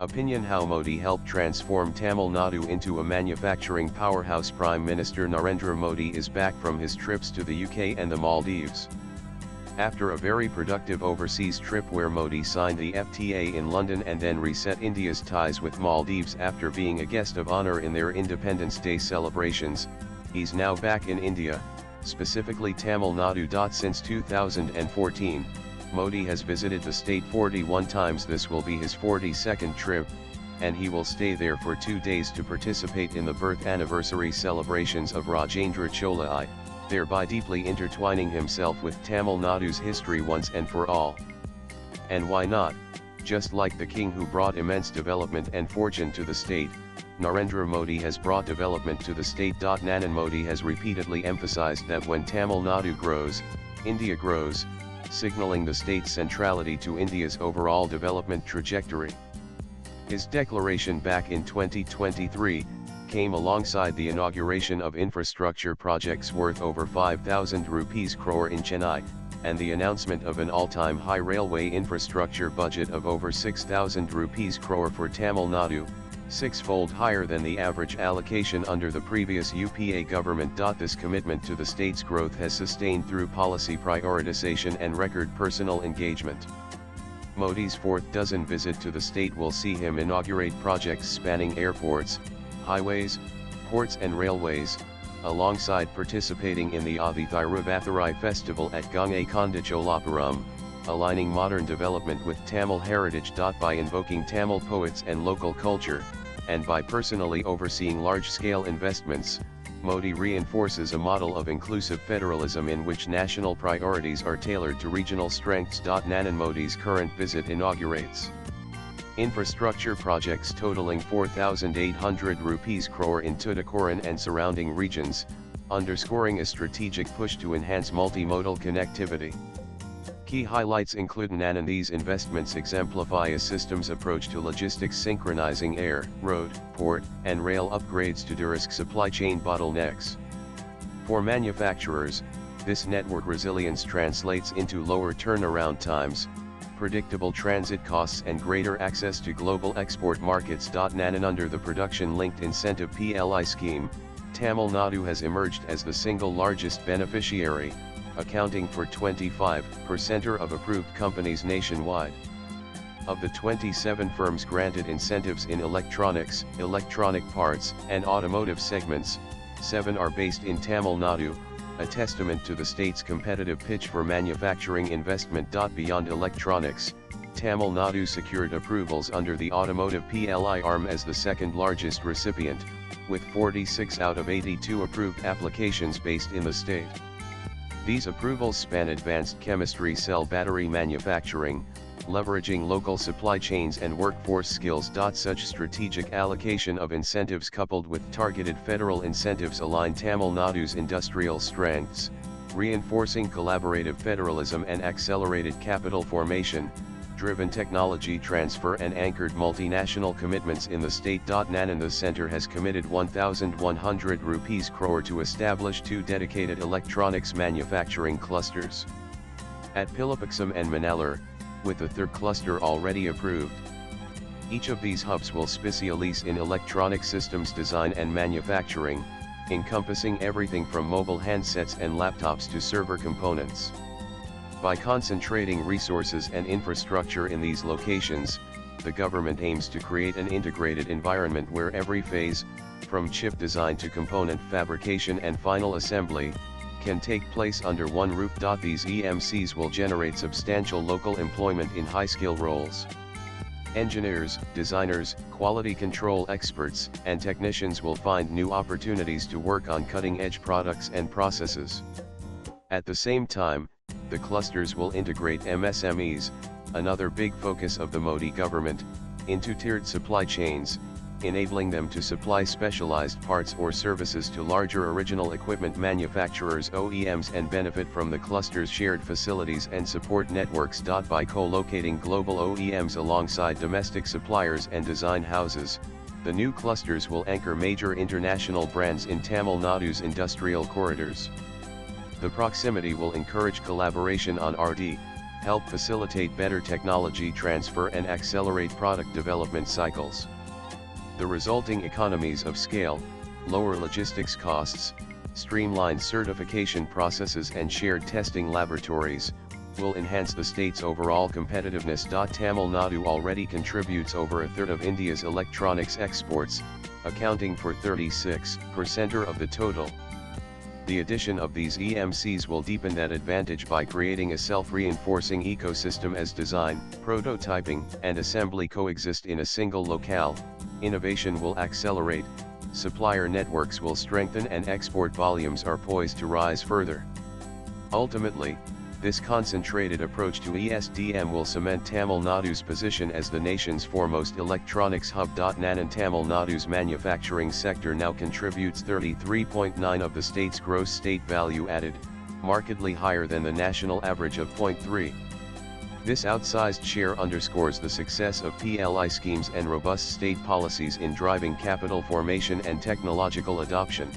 Opinion: How Modi helped transform Tamil Nadu into a manufacturing powerhouse. Prime Minister Narendra Modi is back from his trips to the UK and the Maldives. After a very productive overseas trip where Modi signed the FTA in London and then reset India's ties with Maldives after being a guest of honour in their Independence Day celebrations, he's now back in India, specifically Tamil Nadu. Since 2014, Modi has visited the state 41 times. This will be his 42nd trip, and he will stay there for 2 days to participate in the birth anniversary celebrations of Rajendra Chola I, thereby deeply intertwining himself with Tamil Nadu's history once and for all. And why not? Just like the king who brought immense development and fortune to the state, Narendra Modi has brought development to the state. Nanan Modi has repeatedly emphasized that when Tamil Nadu grows, India grows, signaling the state's centrality to India's overall development trajectory. His declaration back in 2023 came alongside the inauguration of infrastructure projects worth over 5,000 rupees crore in Chennai, and the announcement of an all-time high railway infrastructure budget of over 6,000 rupees crore for Tamil Nadu, six-fold higher than the average allocation under the previous UPA government. This commitment to the state's growth has sustained through policy prioritization and record personal engagement. Modi's fourth dozen visit to the state will see him inaugurate projects spanning airports, highways, ports and railways, alongside participating in the Adithiruvathurai festival at Gangai Cholapuram, aligning modern development with Tamil heritage. By invoking Tamil poets and local culture, and by personally overseeing large-scale investments, Modi reinforces a model of inclusive federalism in which national priorities are tailored to regional strengths. Nanan Modi's current visit inaugurates infrastructure projects totaling 4,800 rupees crore in Tuticorin and surrounding regions, underscoring a strategic push to enhance multimodal connectivity. Key highlights include Nanan. These investments exemplify a systems approach to logistics, synchronizing air, road, port, and rail upgrades to de-risk supply chain bottlenecks. For manufacturers, this network resilience translates into lower turnaround times, predictable transit costs and greater access to global export markets. Nanan. Under the Production-Linked Incentive (PLI) scheme, Tamil Nadu has emerged as the single largest beneficiary, accounting for 25% of approved companies nationwide. Of the 27 firms granted incentives in electronics, electronic parts, and automotive segments, 7 are based in Tamil Nadu, a testament to the state's competitive pitch for manufacturing investment. Beyond electronics, Tamil Nadu secured approvals under the automotive PLI arm as the second largest recipient, with 46 out of 82 approved applications based in the state. These approvals span advanced chemistry cell battery manufacturing, leveraging local supply chains and workforce skills. Such strategic allocation of incentives coupled with targeted federal incentives align Tamil Nadu's industrial strengths, reinforcing collaborative federalism and accelerated capital formation, driven technology transfer and anchored multinational commitments in the state. Nanan. The center has committed 1,100 rupees crore to establish 2 dedicated electronics manufacturing clusters at Pilapaksam and Manalur, with the third cluster already approved. Each of these hubs will specialize in electronic systems design and manufacturing, encompassing everything from mobile handsets and laptops to server components. By concentrating resources and infrastructure in these locations, the government aims to create an integrated environment where every phase, from chip design to component fabrication and final assembly, can take place under one roof. These EMCs will generate substantial local employment in high-skill roles. Engineers, designers, quality control experts, and technicians will find new opportunities to work on cutting-edge products and processes. At the same time, the clusters will integrate MSMEs, another big focus of the Modi government, into tiered supply chains, enabling them to supply specialized parts or services to larger original equipment manufacturers (OEMs) and benefit from the cluster's shared facilities and support networks. By co-locating global OEMs alongside domestic suppliers and design houses, the new clusters will anchor major international brands in Tamil Nadu's industrial corridors. The proximity will encourage collaboration on R&D, help facilitate better technology transfer and accelerate product development cycles. The resulting economies of scale, lower logistics costs, streamlined certification processes and shared testing laboratories, will enhance the state's overall competitiveness. Tamil Nadu already contributes over a third of India's electronics exports, accounting for 36% of the total. The addition of these EMCs will deepen that advantage by creating a self-reinforcing ecosystem as design, prototyping, and assembly coexist in a single locale. Innovation will accelerate, supplier networks will strengthen, and export volumes are poised to rise further. Ultimately, this concentrated approach to ESDM will cement Tamil Nadu's position as the nation's foremost electronics hub. Tamil Nadu's manufacturing sector now contributes 33.9% of the state's gross state value added, markedly higher than the national average of 0.3%. This outsized share underscores the success of PLI schemes and robust state policies in driving capital formation and technological adoption.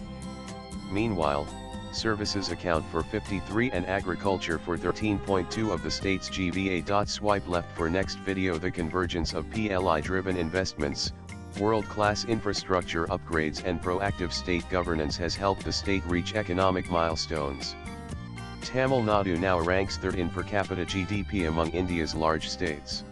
Meanwhile, services account for 53% and agriculture for 13.2% of the state's GVA. Swipe left for next video. The convergence of PLI-driven investments, world-class infrastructure upgrades and proactive state governance has helped the state reach economic milestones. Tamil Nadu now ranks third in per capita GDP among India's large states.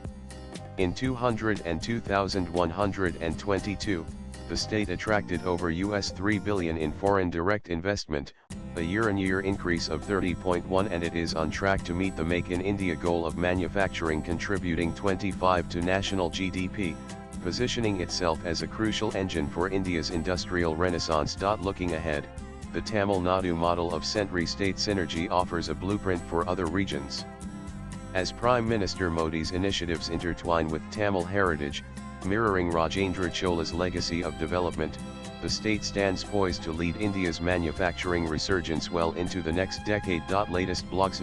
In 2022, the state attracted over $3 billion in foreign direct investment, a year-on-year increase of 30.1%, and it is on track to meet the Make in India goal of manufacturing contributing 25% to national GDP, positioning itself as a crucial engine for India's industrial renaissance. Looking ahead, the Tamil Nadu model of Century-State synergy offers a blueprint for other regions. As Prime Minister Modi's initiatives intertwine with Tamil heritage, mirroring Rajendra Chola's legacy of development, the state stands poised to lead India's manufacturing resurgence well into the next decade. Latest blogs.